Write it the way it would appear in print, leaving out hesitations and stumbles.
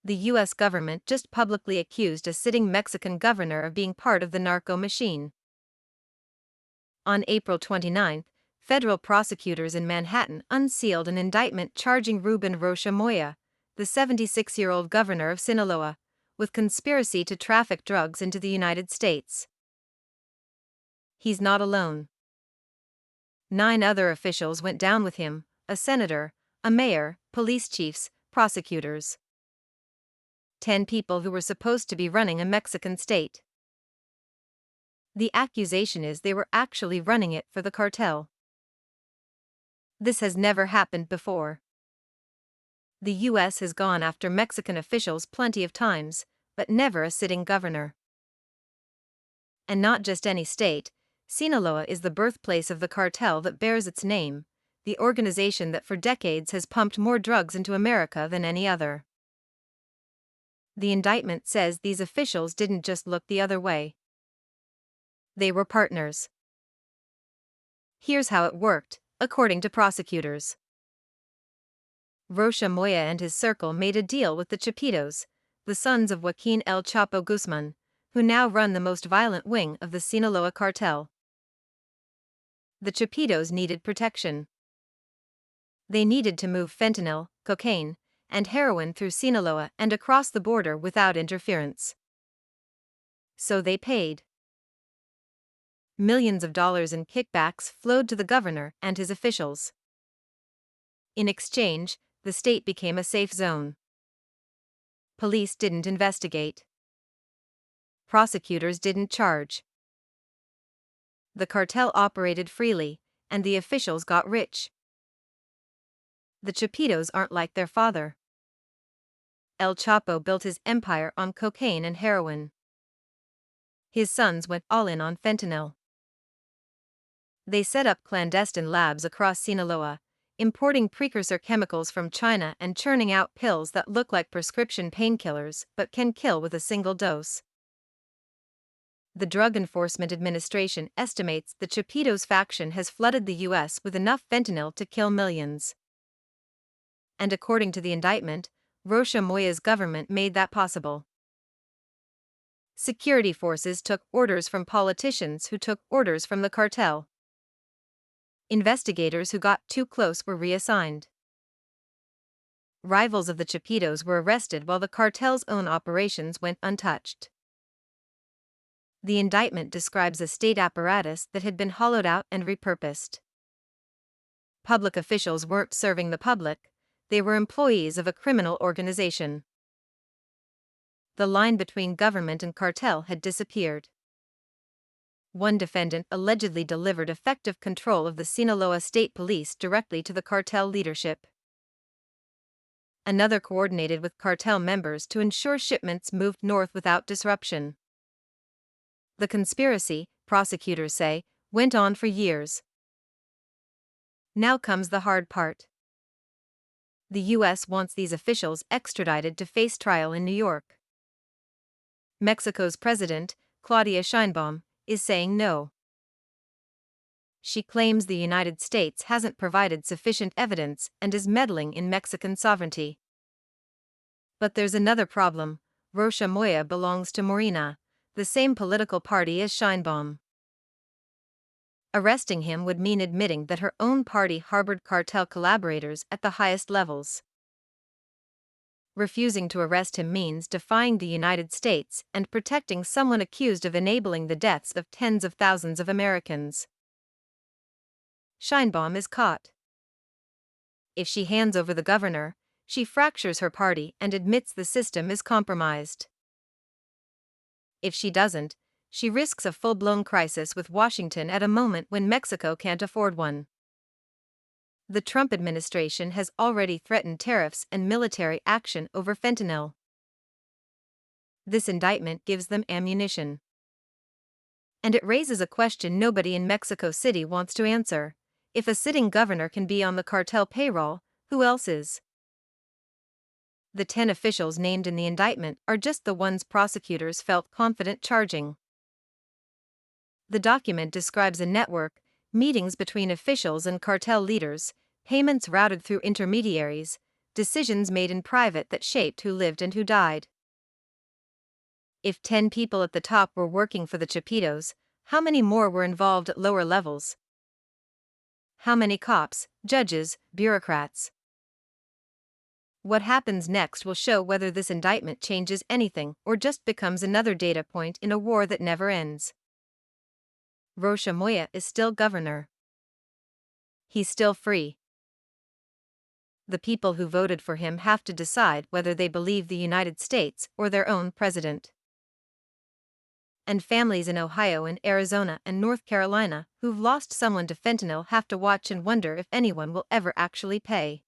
The U.S. government just publicly accused a sitting Mexican governor of being part of the narco machine. On April 29, federal prosecutors in Manhattan unsealed an indictment charging Rubén Rocha Moya, the 76-year-old governor of Sinaloa, with conspiracy to traffic drugs into the United States. He's not alone. 9 other officials went down with him: a senator, a mayor, police chiefs, prosecutors. 10 people who were supposed to be running a Mexican state. The accusation is they were actually running it for the cartel. This has never happened before. The U.S. has gone after Mexican officials plenty of times, but never a sitting governor. And not just any state. Sinaloa is the birthplace of the cartel that bears its name, the organization that for decades has pumped more drugs into America than any other. The indictment says these officials didn't just look the other way. They were partners. Here's how it worked, according to prosecutors. Rocha Moya and his circle made a deal with the Chapitos, the sons of Joaquin El Chapo Guzman, who now run the most violent wing of the Sinaloa Cartel. The Chapitos needed protection. They needed to move fentanyl, cocaine, and heroin through Sinaloa and across the border without interference. So they paid. Millions of dollars in kickbacks flowed to the governor and his officials. In exchange, the state became a safe zone. Police didn't investigate. Prosecutors didn't charge. The cartel operated freely, and the officials got rich. The Chapitos aren't like their father. El Chapo built his empire on cocaine and heroin. His sons went all in on fentanyl. They set up clandestine labs across Sinaloa, importing precursor chemicals from China and churning out pills that look like prescription painkillers but can kill with a single dose. The Drug Enforcement Administration estimates the Chapitos faction has flooded the U.S. with enough fentanyl to kill millions. And according to the indictment, Rocha Moya's government made that possible. Security forces took orders from politicians who took orders from the cartel. Investigators who got too close were reassigned. Rivals of the Chapitos were arrested while the cartel's own operations went untouched. The indictment describes a state apparatus that had been hollowed out and repurposed. Public officials weren't serving the public, they were employees of a criminal organization. The line between government and cartel had disappeared. One defendant allegedly delivered effective control of the Sinaloa State Police directly to the cartel leadership. Another coordinated with cartel members to ensure shipments moved north without disruption. The conspiracy, prosecutors say, went on for years. Now comes the hard part. The U.S. wants these officials extradited to face trial in New York. Mexico's president, Claudia Sheinbaum, is saying no. She claims the United States hasn't provided sufficient evidence and is meddling in Mexican sovereignty. But there's another problem: Rocha Moya belongs to Morena, the same political party as Sheinbaum. Arresting him would mean admitting that her own party harbored cartel collaborators at the highest levels. Refusing to arrest him means defying the United States and protecting someone accused of enabling the deaths of tens of thousands of Americans. Sheinbaum is caught. If she hands over the governor, she fractures her party and admits the system is compromised. If she doesn't, she risks a full-blown crisis with Washington at a moment when Mexico can't afford one. The Trump administration has already threatened tariffs and military action over fentanyl. This indictment gives them ammunition. And it raises a question nobody in Mexico City wants to answer: if a sitting governor can be on the cartel payroll, who else is? The 10 officials named in the indictment are just the ones prosecutors felt confident charging. The document describes a network, meetings between officials and cartel leaders, payments routed through intermediaries, decisions made in private that shaped who lived and who died. If 10 people at the top were working for the Chapitos, how many more were involved at lower levels? How many cops, judges, bureaucrats? What happens next will show whether this indictment changes anything or just becomes another data point in a war that never ends. Rocha Moya is still governor. He's still free. The people who voted for him have to decide whether they believe the United States or their own president. And families in Ohio and Arizona and North Carolina who've lost someone to fentanyl have to watch and wonder if anyone will ever actually pay.